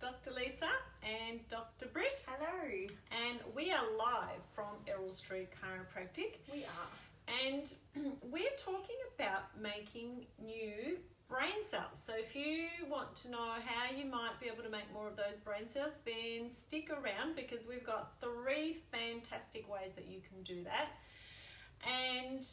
Dr. Lisa and Dr. Britt. Hello. And we are live from Errol Street Chiropractic. We are. And we're talking about making new brain cells. So if you want to know how you might be able to make more of those brain cells, then stick around because we've got 3 fantastic ways that you can do that. And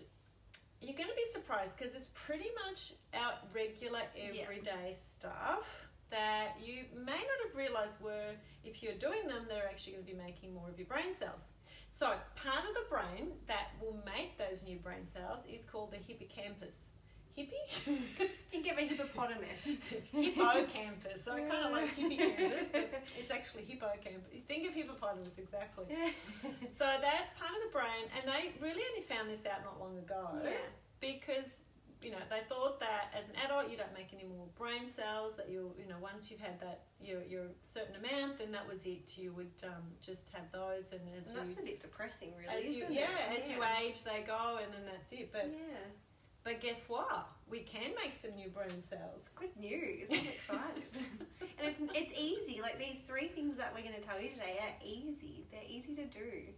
you're going to be surprised because it's pretty much our regular everyday stuff that you may not have realized were, if you're doing them, they're actually going to be making more of your brain cells. So part of the brain that will make those new brain cells is called the hippocampus. Hippie? Think of a hippopotamus. Hippocampus. So I kind of like hippocampus, but it's actually hippocampus. Think of hippopotamus, exactly. So that part of the brain, and they really only found this out not long ago because, you know, they thought that as an adult you don't make any more brain cells, that you know, once you've had that, your certain amount, then that was it. You would just have those, and as that's a bit depressing, really, as you, isn't it? as you age, they go, and then that's it. But guess what? We can make some new brain cells. It's good news. I'm excited. And it's easy. Like, these 3 things that we're going to tell you today are easy. They're easy to do.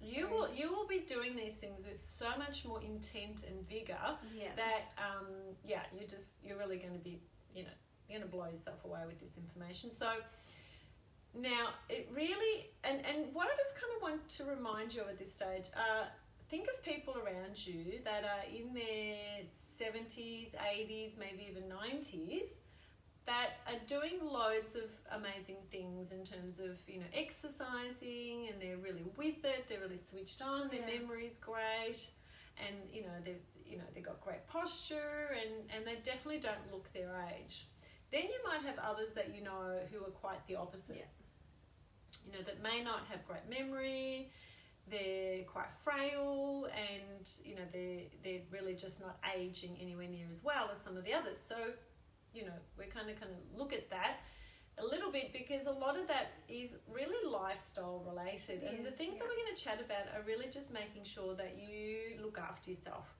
You will be doing these things with so much more intent and vigor that you're really going to be, you know, you're going to blow yourself away with this information. So now it really, and what I just kind of want to remind you of at this stage, think of people around you that are in their 70s, 80s, maybe even 90s, that are doing loads of amazing things in terms of, you know, exercising, and they're really with it, they're really switched on, their memory's great, and they've got great posture, and they definitely don't look their age. Then you might have others that you know who are quite the opposite. You know, that may not have great memory, they're quite frail, and you know, they're really just not aging anywhere near as well as some of the others. So, you know, we kind of look at that a little bit because a lot of that is really lifestyle related, and the things that we're going to chat about are really just making sure that you look after yourself.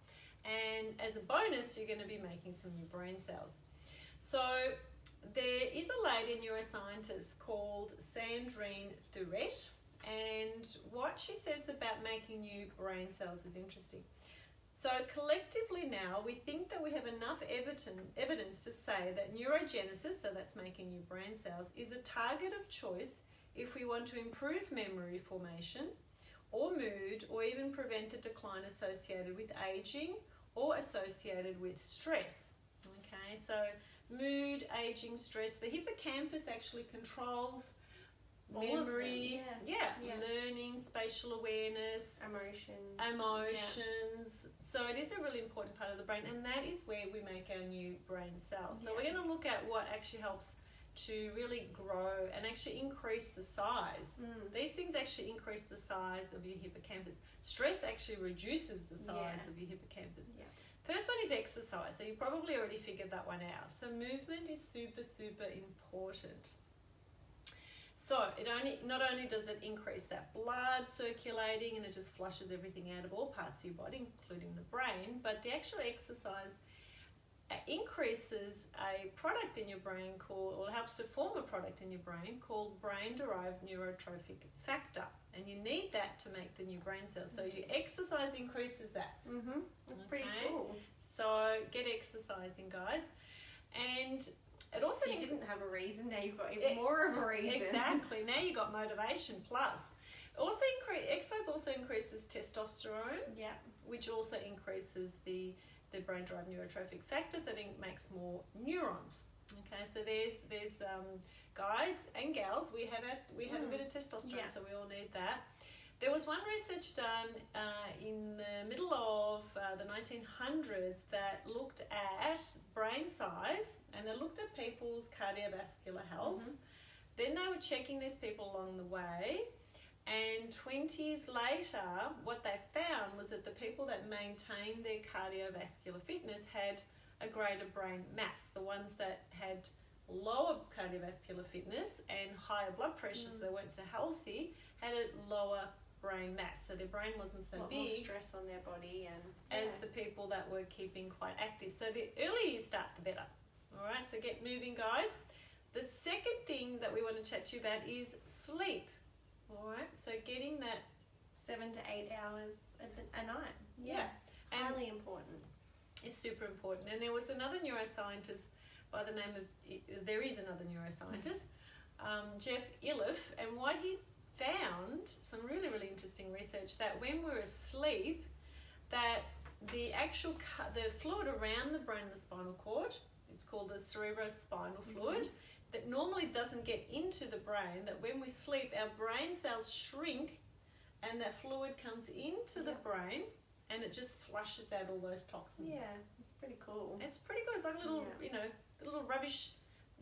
And as a bonus, you're going to be making some new brain cells. So there is a lady neuroscientist called Sandrine Thuret, and what she says about making new brain cells is interesting. So collectively now, we think that we have enough evidence to say that neurogenesis, so that's making new brain cells, is a target of choice if we want to improve memory formation or mood, or even prevent the decline associated with aging or associated with stress. Okay, so mood, aging, stress. The hippocampus actually controls memory, learning, spatial awareness, emotions. So it is a really important part of the brain, and that is where we make our new brain cells. So we're going to look at what actually helps to really grow and actually increase the size. These things actually increase the size of your hippocampus. Stress actually reduces the size of your hippocampus. First one is exercise. So you probably already figured that one out. So movement is super, super important. So not only does it increase that blood circulating, and it just flushes everything out of all parts of your body, including the brain, but the actual exercise increases a product in your brain or helps to form a product in your brain called brain-derived neurotrophic factor. And you need that to make the new brain cells. So your exercise increases that. That's pretty cool. So get exercising, guys. And it also you didn't have a reason, now you've got even more of a reason. Exactly. Now you've got motivation plus. Exercise also increases testosterone, which also increases the brain-derived neurotrophic factor, so it makes more neurons. Okay, so there's guys and gals, we have a bit of testosterone, so we all need that. There was one research done in the middle of the 1900s that looked at brain size, and they looked at people's cardiovascular health. Then they were checking these people along the way, and 20 years later, what they found was that the people that maintained their cardiovascular fitness had a greater brain mass. The ones that had lower cardiovascular fitness and higher blood pressure, so they weren't so healthy, had a lower brain mass. So their brain wasn't so big. More stress on their body as the people that were keeping quite active. So the earlier you start, the better. All right, so get moving, guys. The second thing that we want to chat to you about is sleep. All right, so getting that 7 to 8 hours a night. Yeah. And highly important. It's super important. And there was another neuroscientist by the name of, there is another neuroscientist, Jeff Iliff, and what he found, some really, really interesting research, that when we're asleep, that the actual, the fluid around the brain and the spinal cord, it's called the cerebrospinal fluid, that normally doesn't get into the brain, that when we sleep, our brain cells shrink and that fluid comes into the brain and it just flushes out all those toxins. Yeah, it's pretty cool. It's pretty good. It's like a little, a little rubbish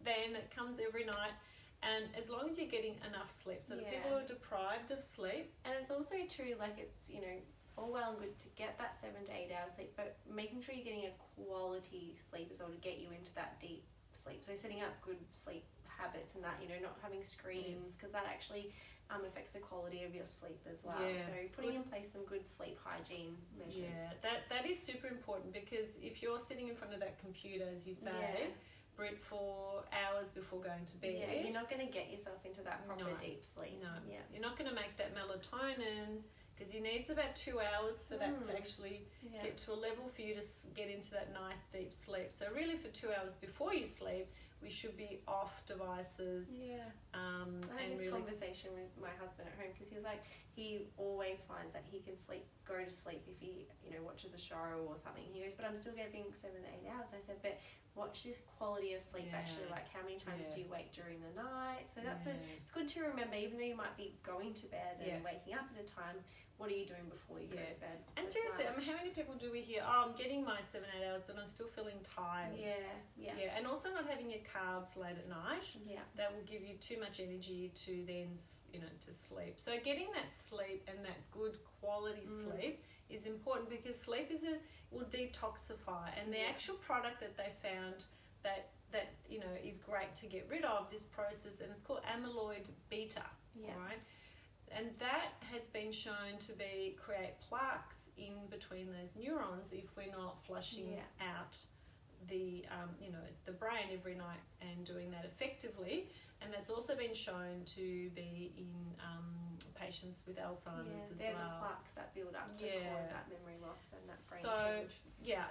van that comes every night. And as long as you're getting enough sleep. So the people who are deprived of sleep. And it's also true, like it's, all well and good to get that 7 to 8 hours sleep, but making sure you're getting a quality sleep as well to get you into that deep sleep. So setting up good sleep habits and that, not having screens, because that actually affects the quality of your sleep as well. Yeah. So putting in place some good sleep hygiene measures. Yeah, that is super important, because if you're sitting in front of that computer, as you say, Brit, for hours before going to bed, you're not going to get yourself into that proper deep sleep. No, you're not going to make that melatonin, because you need about 2 hours for that to actually get to a level for you to get into that nice deep sleep. So really, for 2 hours before you sleep, we should be off devices. I had this conversation with my husband at home, because he was like, he always finds that he can go to sleep if he watches a show or something. He goes, but I'm still getting 7 to 8 hours. I said, but what's this quality of sleep actually like? How many times do you wake during the night? So that's it's good to remember, even though you might be going to bed and waking up at a time, what are you doing before you go to bed? And seriously, how many people do we hear, I'm getting my 7 8 hours, but I'm still feeling tired? Yeah. And also not having your carbs late at night. That will give you too much energy to then, to sleep. So getting that sleep and that good quality sleep is important, because sleep will detoxify. And the actual product that they found that is great to get rid of this process, and it's called amyloid beta. All right. And that has been shown to create plaques in between those neurons if we're not flushing out the brain every night and doing that effectively. And that's also been shown to be in patients with Alzheimer's as they're well. The plaques that build up to cause that memory loss and that brain change.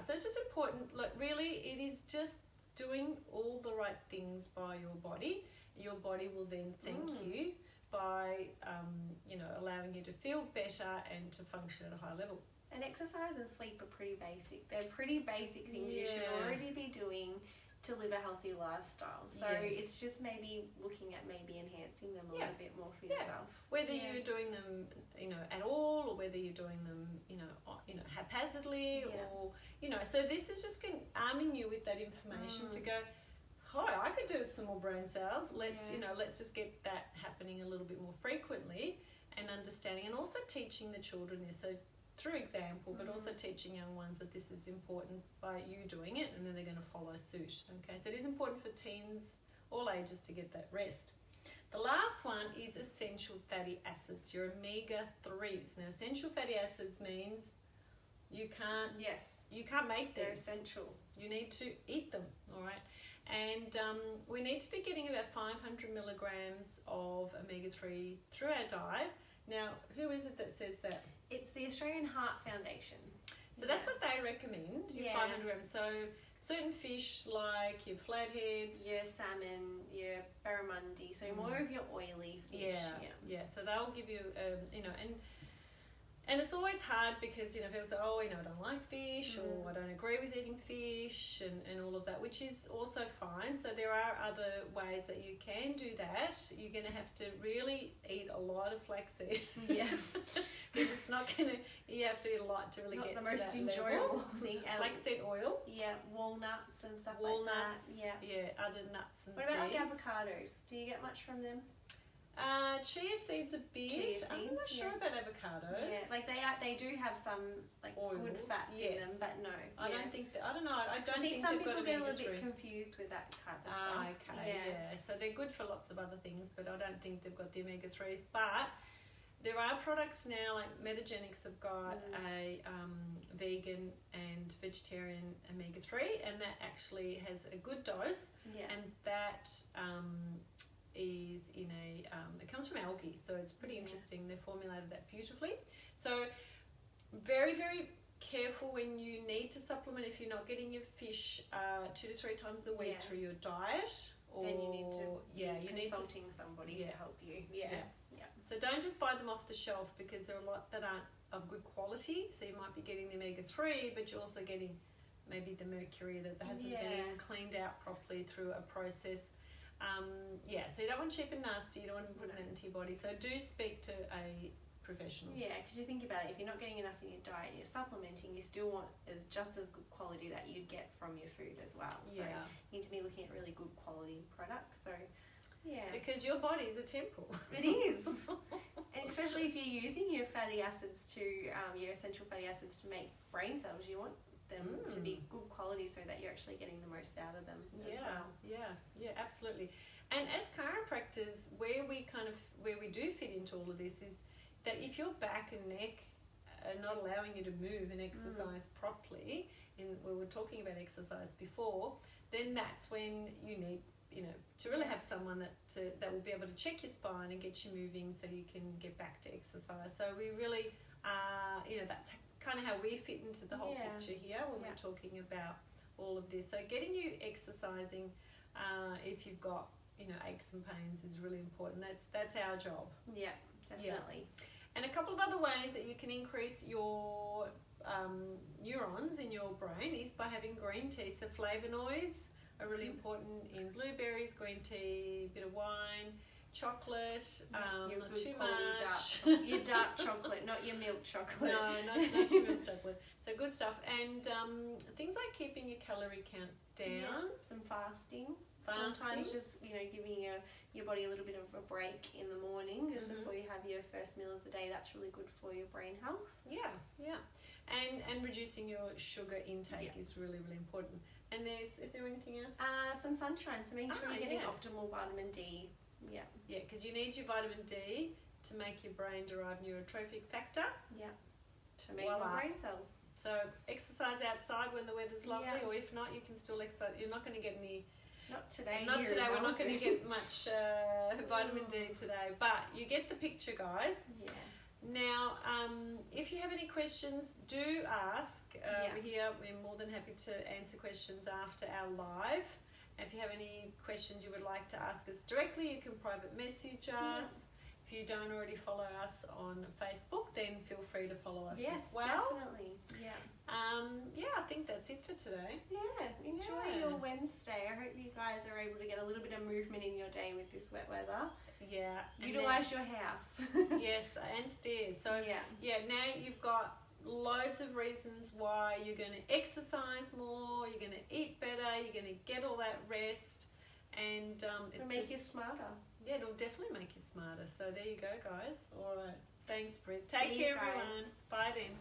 So it's just important. Like, really, it is just doing all the right things by your body. Your body will then thank you by allowing you to feel better and to function at a high level. And exercise and sleep are pretty basic. They're pretty basic things you should already be doing to live a healthy lifestyle. So it's just maybe looking at enhancing them a little bit more for yourself. Whether you're doing them, at all, or whether you're doing them, haphazardly, or so this is just arming you with that information to go, hi, I could do with some more brain cells. Let's just get that happening a little bit more frequently, and understanding, and also teaching the children this. So through example, but also teaching young ones that this is important by you doing it, and then they're going to follow suit. Okay, so it is important for teens, all ages, to get that rest. The last one is essential fatty acids, your omega-3s. Now, essential fatty acids means you can't make them. They're essential. You need to eat them, all right? And we need to be getting about 500 milligrams of omega-3 through our diet. Now, who is it that says that? It's the Australian Heart Foundation. So that's what they recommend, your 500 grams. So certain fish like your flathead, your salmon, your barramundi, so more of your oily fish. So they'll give you, and it's always hard because, people say, I don't like fish, or I don't agree with eating fish, and all of that, which is also fine. So there are other ways that you can do that. You're going to have to really eat a lot of flaxseed. Yes. Because it's not going to, you have to eat a lot to really get to that level. Not the most enjoyable thing. Flaxseed oil. Yeah, walnuts and stuff walnuts, like that. Yeah, other nuts and seeds. What about like avocados? Do you get much from them? Chia seeds a bit. I'm not sure about avocados. Yeah, like they do have some oils, good fats in them, but no. I don't think I don't know. I don't think some they've people got get a little bit confused with that type of stuff. Okay, yeah. So they're good for lots of other things, but I don't think they've got the omega-3s. But there are products now, like Metagenics have got a vegan and vegetarian omega-3, and that actually has a good dose, and that is in it comes from algae, so it's pretty interesting. They've formulated that beautifully. So very, very careful when you need to supplement. If you're not getting your fish 2 to 3 times a week through your diet, or then you need to be consulting somebody to help you. So don't just buy them off the shelf, because there are a lot that aren't of good quality. So you might be getting the omega-3, but you're also getting maybe the mercury that hasn't been cleaned out properly through a process. So you don't want cheap and nasty. You don't want to put an antibody. So do speak to a professional. Yeah, because you think about it, if you're not getting enough in your diet and you're supplementing, you still want just as good quality that you'd get from your food as well. So you need to be looking at really good quality products. So because your body is a temple. It is. And especially if you're using your fatty acids your essential fatty acids to make brain cells, you want them to be good quality so that you're actually getting the most out of them as well. Yeah, absolutely. And as chiropractors, where we do fit into all of this is that if your back and neck are not allowing you to move and exercise properly, we were talking about exercise before, then that's when you need to really have someone that will be able to check your spine and get you moving so you can get back to exercise. So we really that's kind of how we fit into the whole picture here when we're talking about all of this. So getting you exercising if you've got aches and pains is really important. That's our job. Yeah, definitely. And a couple of other ways that you can increase your neurons in your brain is by having green tea. So flavonoids are really important in blueberries, green tea, bit of wine, chocolate, not too much. Your dark chocolate, not your milk chocolate. No, not your milk chocolate. So good stuff. And things like keeping your calorie count down. Some fasting. Sometimes just giving your body a little bit of a break in the morning just before you have your first meal of the day. That's really good for your brain health. And reducing your sugar intake is really, really important. And is there anything else? Some sunshine to make sure you're getting optimal vitamin D. Because you need your vitamin D to make your brain derive neurotrophic factor. To make more brain cells. So exercise outside when the weather's lovely, or if not, you can still exercise. You're not going to get any. Not today. We're not going to get much vitamin D today, but you get the picture, guys. Now, if you have any questions, do ask. Here, we're more than happy to answer questions after our live. If you have any questions you would like to ask us directly, you can private message us. If you don't already follow us on Facebook, then feel free to follow us as well. Definitely. I think that's it for today. Enjoy your Wednesday. I hope you guys are able to get a little bit of movement in your day with this wet weather. Utilise your house. Yes, and stairs. So now you've got loads of reasons why you're going to exercise more, you're going to eat better, you're going to get all that rest, and it'll make you smarter. Yeah, it'll definitely make you smarter. So there you go, guys. All right. Thanks, Britt. Take care, everyone. Bye then.